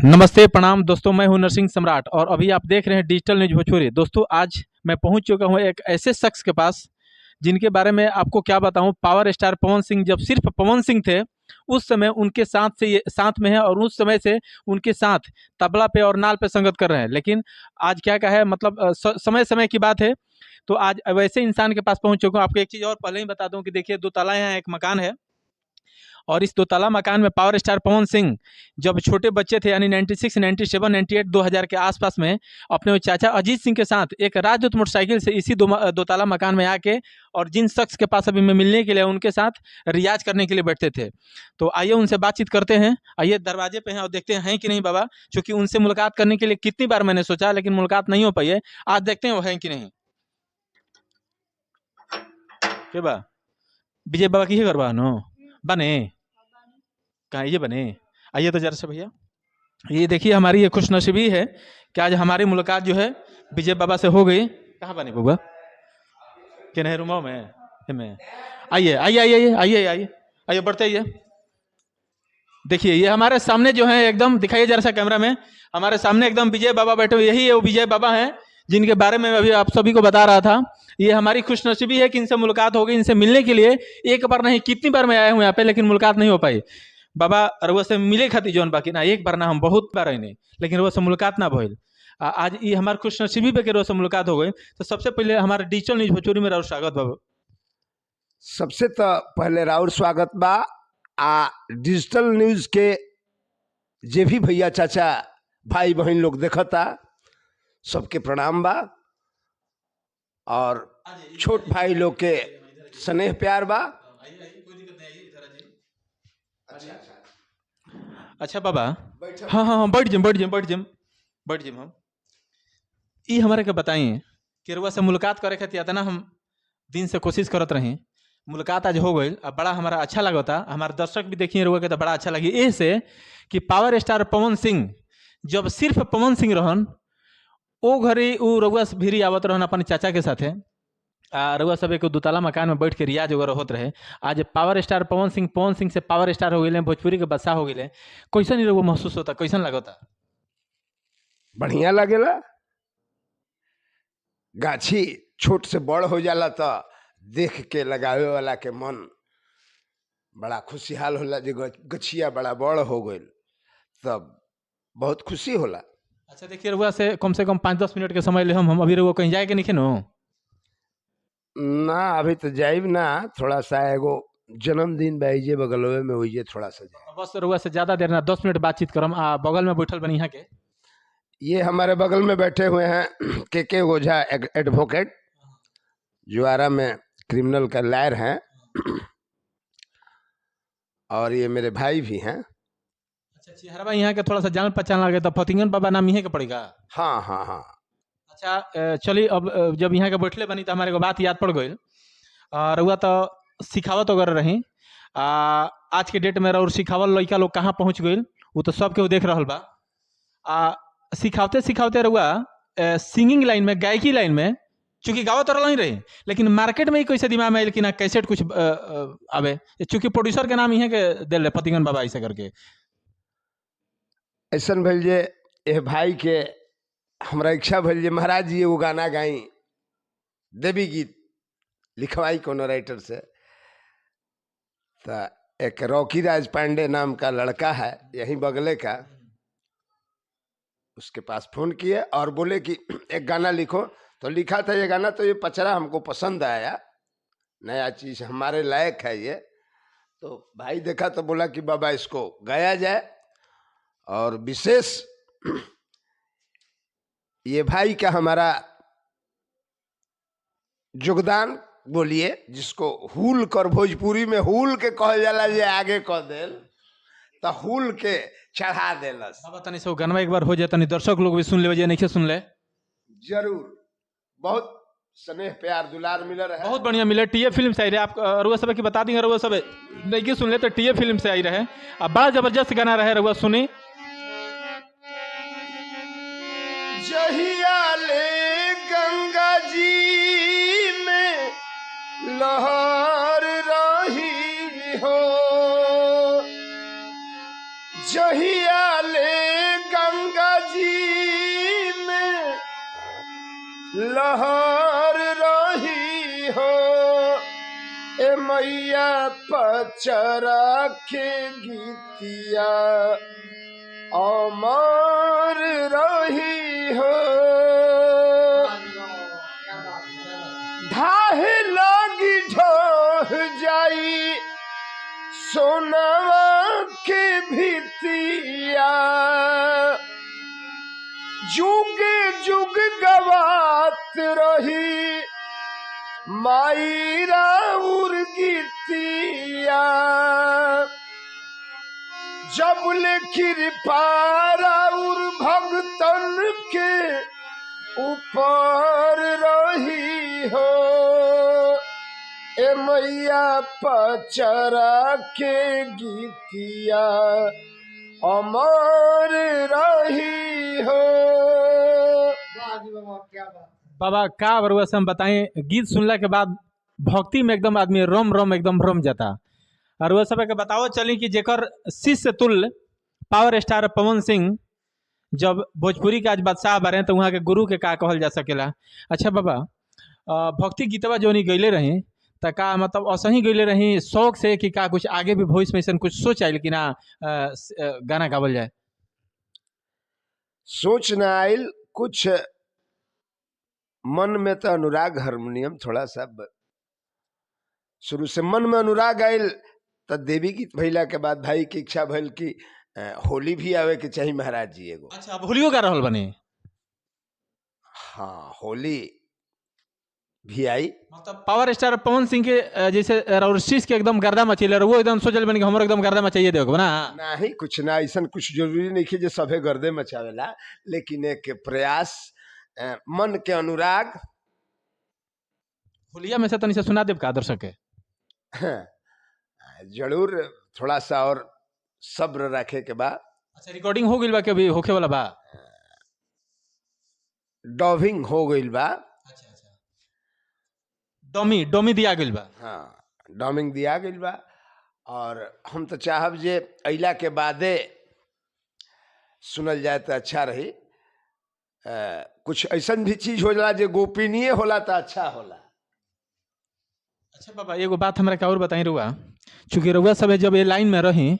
नमस्ते प्रणाम दोस्तों, मैं हूं नरसिंह सम्राट और अभी आप देख रहे हैं डिजिटल न्यूज भोजपुरी। दोस्तों आज मैं पहुंच चुका हूं एक ऐसे शख्स के पास जिनके बारे में आपको क्या बताऊं। पावर स्टार पवन सिंह जब सिर्फ पवन सिंह थे उस समय उनके साथ से ये साथ में है और उस समय से उनके साथ तबला पे और नाल पे संगत कर रहे हैं। लेकिन आज क्या का है मतलब समय समय की बात है। तो आज वैसे इंसान के पास पहुंच चुका हूं। आपको एक चीज़ और पहले ही बता दूं कि देखिए दो ताला यहाँ एक मकान है और इस दोतला मकान में पावर स्टार पवन सिंह जब छोटे बच्चे थे यानी 96, 97, 98, 2000 के आसपास में अपने चाचा अजीत सिंह के साथ एक राजदूत मोटरसाइकिल से इसी दोतला मकान में आके और जिन शख्स के पास अभी मैं मिलने के लिए उनके साथ रियाज करने के लिए बैठते थे। तो आइए उनसे बातचीत करते हैं। आइए दरवाजे पे हैं और देखते हैं कि नहीं बाबा, क्योंकि उनसे मुलाकात करने के लिए कितनी बार मैंने सोचा लेकिन मुलाकात नहीं हो पाई है। आज देखते हैं वो हैं कि नहीं। के बा विजय बाबा की करवा नो बने कहा ये बने। आइए तो जरा से भैया, ये देखिए हमारी ये खुशनसीबी है कि आज हमारी मुलाकात जो है विजय बाबा से हो गई। कहाँ बने बुआ के नहीं रूमो में आइए आइए आइए आइए आइए आइए आइए बढ़ते आइए। देखिए ये हमारे सामने जो है एकदम दिखाइए जरा सा कैमरा में, हमारे सामने एकदम विजय बाबा बैठे हुए। यही है वो विजय बाबा हैं जिनके बारे में अभी आप सभी को बता रहा था। ये हमारी खुशनसीबी है कि इनसे मुलाकात हो गई। इनसे मिलने के लिए एक बार नहीं कितनी बार मैं आया हूँ यहाँ पे लेकिन मुलाकात नहीं हो पाई। बाबा रउआ से मिले खातिर जौन बाकी ना एक बार ना हम बहुत बार आइने लेकिन रउआ से मुलाकात ना भइल। आज ये हमारे खुशनसीबी पे के रउआ से मुलाकात हो गई। तो सबसे पहले हमारे डिजिटल न्यूज भोजपुरी में रउआ स्वागत बाबू। सबसे तो पहले राउर स्वागत बा। डिजिटल न्यूज के जे भी भैया चाचा भाई बहन लोग देखता सबके प्रणाम बा और छोट भाई लोग के स्नेह प्यार बा। अच्छा बाबा, हाँ हाँ हाँ बैठ जिम हम ये हमारे के बताइए कि रउआ से मुलाकात करे खातिर इतना हम दिन से कोशिश करत रही। मुलाकात आज हो गई। अब बड़ा हमारा अच्छा लगता। हमारे दर्शक भी देखिए रउआ के तो बड़ा अच्छा लगी ऐसे कि पावर स्टार पवन सिंह जब सिर्फ पवन सिंह रहन ओ घड़ी उ रउआ भीरी आवत रहन अपन चाचा के साथे। रउआ सब एक दुतला मकान में बैठ के रियाज वगैरह होत रहे। आज पावर स्टार पवन सिंह से पावर स्टार हो गए, भोजपुरी के बदशाह हो गए। कैसन ही रउआ महसूस होता, कैसन लगता? बढ़िया लगेला। गाछी छोट से बड़ हो जाला तो देख के लगावे वाला के मन बड़ा खुशहाल होला। जो गछिया बड़ा बड़ हो गई तब बहुत खुशी होला। अच्छा देखिए रउआ से कम 5-10 मिनट के समय ले हम अभी रउआ कहीं जाए के नहीं नो ना अभी तो जाइब ना, थोड़ा सा एगो जन्मदिन बाईजे बगलवे में हुई थोड़ा सा जाए। बस रउआ से ज्यादा देर ना 10 मिनट बातचीत करम। बगल में बैठल बनी यहाँ के ये हमारे बगल में बैठे हुए हैं के ओझा एडवोकेट जुआरा में क्रिमिनल का लॉयर हैं और ये मेरे भाई भी हैं। अच्छा चिहरवा यहाँ के थोड़ा सा जान पहचान लगे तो फतिंगन बाबा नाम यहीं के पड़ेगा। हाँ हाँ हाँ। अच्छा चलिए अब जब यहाँ के बैठले बनी तो हमारे को बात याद पड़ गई। रउआ तो सिखावत वगैरह रही। आज के डेट में और सिखावल लड़का लोग कहाँ पहुँच गई वो तो सब केहू देख रहा बा। सिखावते सिखावते रउआ सिंगिंग लाइन में गायकी लाइन में चूंकि गावत तो नहीं रही लेकिन मार्केट में ही कैसे दिमाग में आयल कि ना कैसेट कुछ आवे। चूंकि प्रोड्यूसर के नाम इहे के दिल फतिंगन बाबा ऐसे करके। ऐसा भल जे ए भाई के हमरा इच्छा भल जे महाराज जी एगो गाना गाई देवी गीत लिखवाई कोनो राइटर से। तो एक रॉकी राज पांडे नाम का लड़का है यहीं बगले का, उसके पास फोन किए और बोले कि एक गाना लिखो। तो लिखा था ये गाना, तो ये पचरा हमको पसंद आया, नया चीज हमारे लायक है ये। तो भाई देखा तो बोला कि बाबा इसको गाया जाए। और विशेष ये भाई का हमारा योगदान बोलिए जिसको हुल कर भोजपुरी में हुल के कह जाला जे आगे कह देल तो हुल के चढ़ा देलस। बाबा तनी से गाना एक बार हो जाए तनी दर्शक लोग भी सुन ले जे नहीं सुन ले। जरूर बहुत स्नेह प्यार दुलार मिल रहा है। बहुत बढ़िया मिले। टीए फिल्म से आई रहे। आप रउआ सब की बता देंगे रउआ सब नहीं सुन ले तो टीए फिल्म से आई रहे। अब बड़ा जबरदस्त गाना रहे रउआ सुनी। जहिया ले गंगा जी में लहर रही हो, जहिया ले लहर रही हो ए मैया पचरा के गीतिया अमर रही हो ढाहे लगी ढह जाई सोनावा के भीतिया जुग जुग गवात रही माई राउर गीतिया जब ले कृपा राउर भगतन के ऊपर रही हो ए मैया पचरा के गीतिया अमर रही हो। बाबा का बरुआ से हम बताएं, गीत सुनला के बाद भक्ति में एकदम आदमी रोम रोम एकदम रोम जाता। और वह सब के बताओ चली कि जेकर शिष्य तुल्य पावर स्टार पवन सिंह जब भोजपुरी के आज बादशाह बारे तो वहाँ के गुरु के का कहल जा सकेला। अच्छा बाबा, भक्ति गीतवा जो नहीं गईले रही तो का मतलब असही गईले रही शौक से कि का कुछ आगे भी भविष्य में ऐसा कुछ सोच आयल कि ना गाना गावल जाए? सोच न आयल, कुछ मन में तो अनुराग हारमोनियम थोड़ा सा शुरू से मन में अनुराग आयल। तो देवी गीत भैला के बाद भाई की इच्छा भइल कि होली भी आवे के चाहिए महाराज जी एगो। अच्छा, अब होलियो गा रहल बने? हाँ, होली भी आई। मतलब पावर स्टार पवन सिंह के जैसे और शीश के एकदम गर्दा मचेले वो एकदम सोचल बन कि हमरो एकदम गर्दा मचाइए देओ ना? नहीं, कुछ ना, ऐसा कुछ जरूरी नहीं कि जे सभे गर्दे मचावेला, लेकिन एक प्रयास, मन के अनुराग। होलिया में से तनी से सुना देव का दर्शक के? जरूर, थोड़ा सा और सब्र रखे के बाद। अच्छा, रिकॉर्डिंग हो गइल बा कि अभी होखे वाला बा? डबिंग हो गइल बा। अच्छा अच्छा, डमी दिया गइल बा? हाँ, डबिंग दिया गइल बा। और हम तो चाहब जे अइला के बादे सुनल जाए तो अच्छा रही। कुछ ऐसा भी चीज होला जे गोपनीय होला तो अच्छा होला। अच्छा बाबा, एगो बात हमरा के और बताई रुआ, चूंकि रुआ सब जब ये लाइन में रही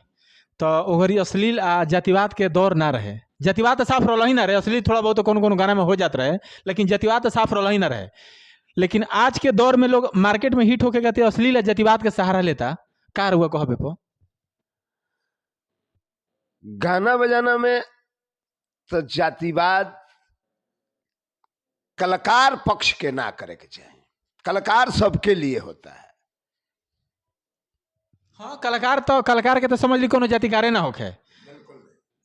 तो ओहरी अश्लील आ जातिवाद के दौर ना रहे। जातिवाद तो साफ रोल ही ना रहे, अश्लील थोड़ा बहुत कोनो कोनो गाना में हो जाता रहे, लेकिन जातिवाद तो साफ रोल ही ना रहे। लेकिन आज के दौर में लोग मार्केट में हिट होके कहते अश्लील जातिवाद के सहारा लेता। का रुआ कहबे पो? गाना बजाना में तो जातिवाद कलाकार पक्ष के ना करे के चाहिए। कलाकार सबके लिए होता है। हाँ, कलाकार के तो समझ ली कोनो जातिकारे ना होखे।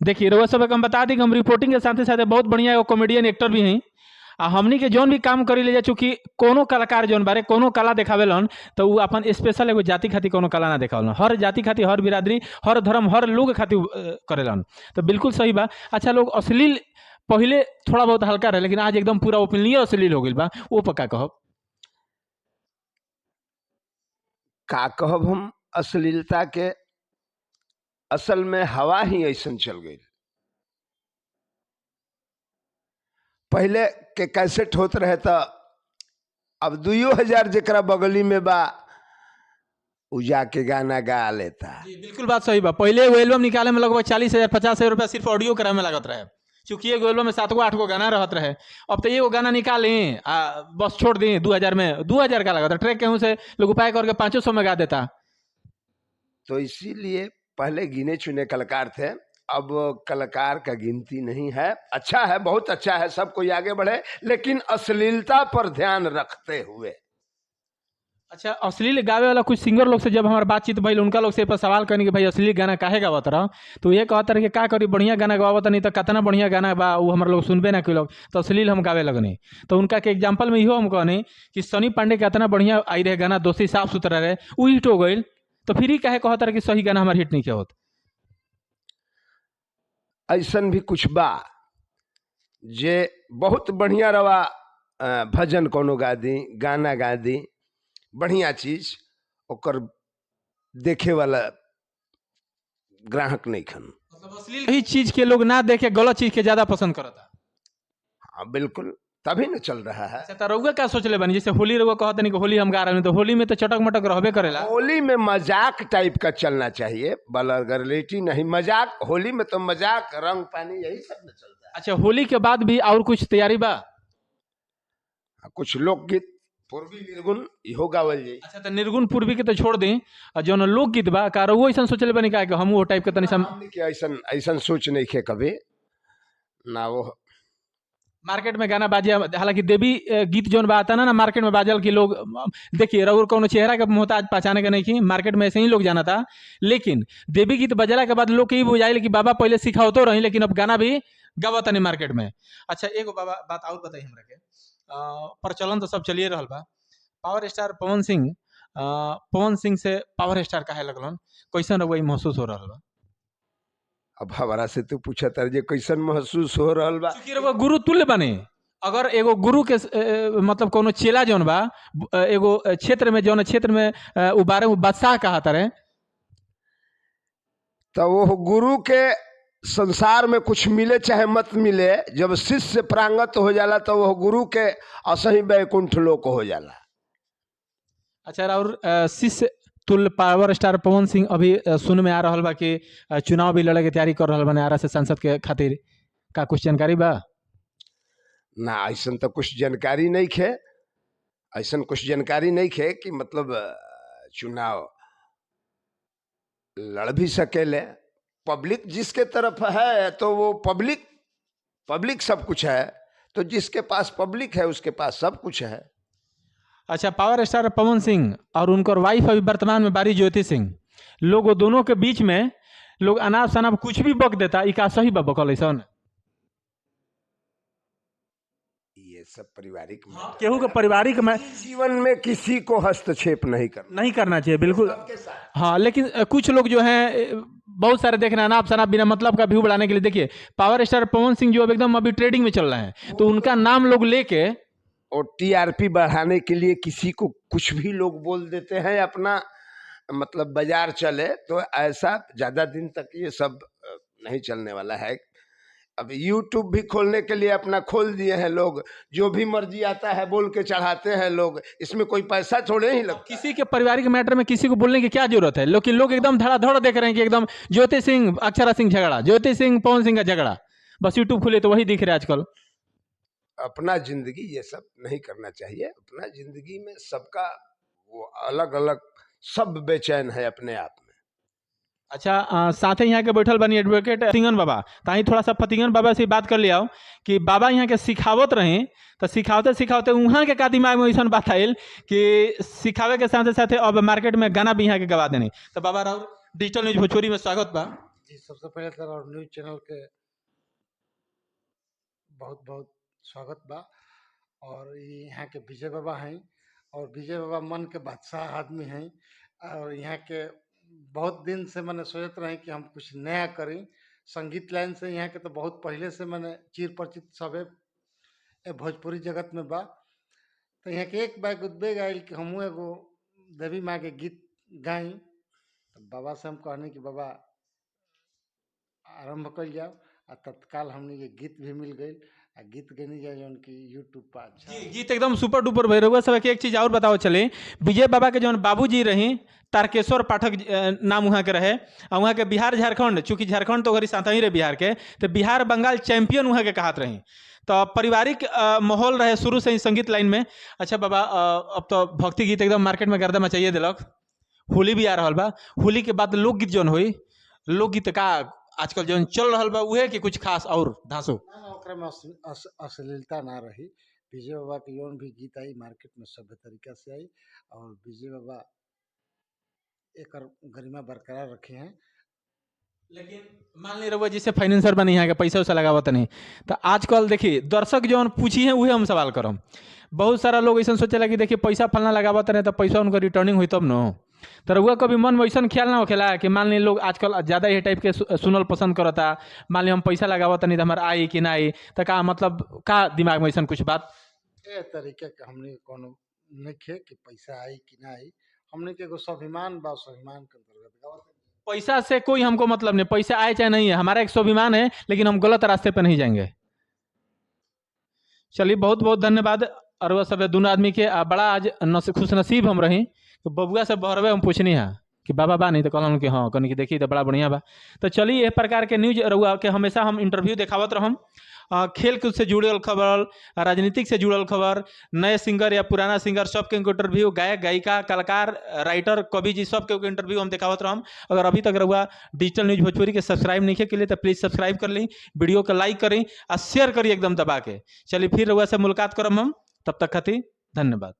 देखिए रउआ सब हम बता दी कि हम रिपोर्टिंग के साथ साथ बहुत बढ़िया एगो कॉमेडियन एक्टर भी हैं। आ हमनी के जौन भी काम करी ले जा, चूंकि कोनो कलाकार जौन बारे कोनो कला देखावेलन तो वो अपन स्पेशल एगो जाति खातिर कोनो कला ना देखावेलन। हर जाति खातिर, हर बिरादरी, हर धर्म, हर लोग खातिर करेलन। तो बिल्कुल सही बा। अच्छा, लोग अश्लील पहले थोड़ा बहुत हल्का रहे, लेकिन आज एकदम पूरा ओपनली अश्लील हो गई बा, वो पक्का कहब? का कहब हम अश्लीलता के? असल में हवा ही ऐसा चल गई। पहले के कैसेट होत रहे तो अब 2000 जरा बगली में बा उ जाके गाना गा लेता। जी बिल्कुल बात सही बा। पहले वो एल्बम निकाले में लगभग 40,000 50,000 रुपया सिर्फ ऑडियो कराए में लागत रहे, चूंकि एगो एल्बम में 7 गो 8 गो गाना रहत रहे। अब तो एगो गाना निकालें बस छोड़ दें 2000 में, 2000 का लागत ट्रैक केहू से लोग उपाय करके 500 में गा देता। तो इसीलिए पहले गिने चुने कलाकार थे, अब कलाकार का गिनती नहीं है। अच्छा है, बहुत अच्छा है, सब कोई आगे बढ़े, लेकिन अश्लीलता पर ध्यान रखते हुए। अच्छा, अश्लील गावे वाला कुछ सिंगर लोग से जब हमारा बातचीत भइल, उनका लोग से पर सवाल करनी कि भाई अश्लील गाना काहे गावत रहा, तो ये कहता रहे कि का करी, बढ़िया गाना गावत नहीं तो कितना बढ़िया गाना बा वो हमारे लोग सुनबे ना लोग, तो अश्लील हम गावे लगनी। तो उनका के एग्जाम्पल में इहो हम कहनी कि सनी पांडे का इतना बढ़िया आई रहे गाना, दोस्ती साफ सुथरा रहे, वो हिट हो गई, तो फिर ही कहे कहता रहे कि सही गाना हमारे हिट नहीं किया होता। ऐसा भी कुछ बा जे बहुत बढ़िया रवा, भजन कोनो गा दी, गाना गा दी, बढ़िया चीज, ओकर देखे वाला ग्राहक नहीं खन। मतलब अश्लील ही चीज के लोग ना देखे, गलत चीज के ज्यादा पसंद करता। हाँ बिल्कुल, तभी न चल रहा है। अच्छा, तो रउआ क्या सोचले बनी, जैसे होली रउआ कहते नहीं कि होली हम गा रहे हैं, तो होली में तो चटक मटक रहबे करेला। होली में मजाक टाइप का चलना चाहिए, बलगरलेटी नहीं, मजाक। होली में तो मजाक, रंग पानी, यही सब न चलता है। अच्छा, होली के बाद भी और कुछ तैयारी बा? कुछ लोकगीत, पूर्वी निर्गुण इहो गावल जाई। अच्छा, तो निर्गुण पूर्वी के तो छोड़ दी, और जौन लोकगीत बा का रउआ ऐसा सोचले बनी का कि हम वो टाइप के तनी सम हमनी के ऐसन ऐसन सोच नहीं खे कभी ना। वो मार्केट में गाना बाजे, हालांकि देवी गीत जौन बाता ना मार्केट में बाजल कि लोग देखिए रउर कौनो चेहरा के मोहताज पहचाने के नहीं की, मार्केट में ऐसे ही लोग जाना था। लेकिन देवी गीत बजला के बाद लोग के ही बुझाइल कि बाबा पहले सिखाओ तो रही, लेकिन अब गाना भी गावत नहीं मार्केट में। अच्छा, एगो बाबा बात और बताइए हमरा के, प्रचलन तो सब चलिए रहल बा, पावर स्टार पवन सिंह से पावर स्टार काहे लगलन, कैसन रउआ महसूस हो रहल बा? अब हमारा से तू पूछा तर जे कैसन महसूस हो रहल बा। चूंकि रउआ गुरु तुल्य बने, अगर एगो गुरु के मतलब कोनो चेला जौन बा, एगो क्षेत्र में जौन क्षेत्र में उबारे वो बादशाह कहा तरह, तो वो गुरु के संसार में कुछ मिले चाहे मत मिले, जब शिष्य प्रांगत हो जाला तो वह गुरु के असही बैकुंठ लोक हो जाला। अच्छा, और शिष्य तुल्य पावर स्टार पवन सिंह अभी सुन में आ रहा बा कि चुनाव भी लड़े के तैयारी कर रहा बने आरा से सांसद के खातिर, का कुछ जानकारी बा? ना ऐसन तो कुछ जानकारी नहीं खे, ऐसन कुछ जानकारी नहीं खे कि मतलब चुनाव लड़ भी सकेले। पब्लिक जिसके तरफ है तो वो पब्लिक सब कुछ है, तो जिसके पास पब्लिक है उसके पास सब कुछ है। अच्छा, पावर स्टार पवन सिंह और उनकर वाइफ अभी वर्तमान में बारी ज्योति सिंह, लोग दोनों के बीच में लोग अनाप शनाप कुछ भी बक देता, ई का सही बा बकल ऐसा? ये सब पारिवारिक केहू के पारिवारिक में जीवन में किसी को हस्तक्षेप नहीं करना चाहिए, बिल्कुल। हाँ, लेकिन कुछ लोग जो हैं बहुत सारे देख रहे हैं अनाप शनाप बिना मतलब का व्यू बढ़ाने के लिए। देखिए पावर स्टार पवन सिंह जो अब एकदम अभी ट्रेडिंग में चल रहे हैं, तो उनका नाम लोग लेके और टीआरपी बढ़ाने के लिए किसी को कुछ भी लोग बोल देते हैं, अपना मतलब बाजार चले, तो ऐसा ज़्यादा दिन तक ये सब नहीं चलने वाला है। अब यूट्यूब भी खोलने के लिए अपना खोल दिए हैं लोग, जो भी मर्जी आता है बोल के चढ़ाते हैं लोग, इसमें कोई पैसा थोड़े ही लगता। किसी के पारिवारिक मैटर में किसी को बोलने की क्या जरूरत है, लेकिन लोग एकदम धड़ाधड़ देख रहे हैं कि एकदम ज्योति सिंह अक्षरा सिंह झगड़ा, ज्योति सिंह पवन सिंह का झगड़ा, बस यूट्यूब खुले तो वही दिख रहा है आजकल। अपना जिंदगी ये सब नहीं करना चाहिए। अपना जिंदगी में सबका वो अलग अलग, सब बेचैन है अपने आप में। अच्छा, साथ ही यहाँ के बैठल बनी एडवोकेट फतिंगन बाबा, ताही थोड़ा सा फतिंगन बाबा से बात कर लिया कि बाबा यहाँ के सिखावत रहे, तो सिखावते सिखावते वहाँ के का दिमाग में ऐसा बात आयल कि सिखावे के साथ साथ अब मार्केट में गाना भी यहाँ के गवा देने। तो बाबा राव डिजिटल न्यूज भोजपुरी में स्वागत बा जी। सबसे पहले तो और न्यूज चैनल के बहुत बहुत स्वागत बा। और यहाँ के विजय बाबा हैं, और विजय बाबा मन के बादशाह आदमी हैं, और यहाँ के बहुत दिन से मैंने सोचत रहे कि हम कुछ नया करें संगीत लाइन से। यहाँ के तो बहुत पहले से मैंने चिर परिचित सबे भोजपुरी जगत में बा। तो यहाँ के एक बार उद्वेग आयल कि हमू एगो देवी माँ के गीत गाई। तो बाबा से हम कहने कि बाबा आरंभ कर जाओ, और तत्काल हमने ये गीत भी मिल गई, गीत गनी जाए उनकी यूट्यूब पर। अच्छा गीत एकदम सुपर डुपर भय रहुआ। सब एक चीज और बताओ चले, विजय बाबा के जौन बाबूजी रहे तारकेश्वर पाठक नाम वहाँ के रहे, और वहाँ के बिहार झारखंड, चूंकि झारखंड तो घरी साथ ही रहे बिहार के, तो बिहार बंगाल चैंपियन वहाँ के कहत रहे। तो पारिवारिक माहौल रहे शुरू से ही संगीत लाइन में। अच्छा बाबा, अब तो भक्ति गीत एकदम मार्केट में गर्दा मचाइए दिलक, होली भी आ रहा बा, होली के बाद लोकगीत जौन हुई, लोकगीत का आजकल जौन चल रहा बा उहे कि कुछ खास और धांसो? ओकरा में अश्लीलता ना रही। विजय बाबा के जौन भी गीत आई मार्केट में सभ्य तरीका से आई, और विजय बाबा एक गरिमा बरकरार रखे हैं। लेकिन मान ली रहुआ जिससे फाइनेंसर बनी यहाँ के पैसा वैसा लगावत नहीं, तो आजकल देखिए दर्शक जौन पूछी है वही हम सवाल करम। बहुत सारा लोग ऐसा सोचेला कि देखिए पैसा फलना लगावत नहीं तो पैसा उनका रिटर्निंग हुई तब न। तो रहुआ कभी मन में ऐसा ख्याल ना होखेला कि मान ली लोग आजकल ज़्यादा ये टाइप के सुनल पसंद करता, मान ली हम पैसा लगावत नहीं तो हमारा आई कि ना आई, तो का मतलब का दिमाग में ऐसा कुछ बात ए तरीके के हमने कोनो नहीं खे कि पैसा आई कि ना आई। हमने के एगो स्वाभिमान बा, स्वाभिमान के अंतर्गत गावत है। पैसा से कोई हमको मतलब नहीं, पैसा आए चाहे नहीं है, हमारा एक स्वाभिमान है, लेकिन हम गलत रास्ते पर नहीं जाएंगे। चलिए बहुत बहुत धन्यवाद। और वह सब दोनों आदमी के बड़ा आज खुशनसीब हम रही तो बबुआ से बहरवे हम पूछनी है कि बाबा बा नहीं तो कहलन कि हाँ कहनी कि देखी तो बड़ा बढ़िया बा। तो चलिए ये प्रकार के न्यूज रहुआ के हमेशा हम इंटरव्यू देखावत रहम। खेल कूद से जुड़ल खबर, राजनीतिक से जुड़ल खबर, नए सिंगर या पुराना सिंगर सबके इंटरव्यू, गायक गायिका कलाकार राइटर कवि जी सबके इंटरव्यू हम देखावत रहम। अगर अभी तक रहुआ डिजिटल न्यूज भोजपुरी के सब्सक्राइब नहीं के लिए तो प्लीज़ सब्सक्राइब कर ली, वीडियो को लाइक करी और शेयर करी एकदम दबा के। चलिए फिर रहुआ से मुलाकात करम हम, तब तक खातिर धन्यवाद।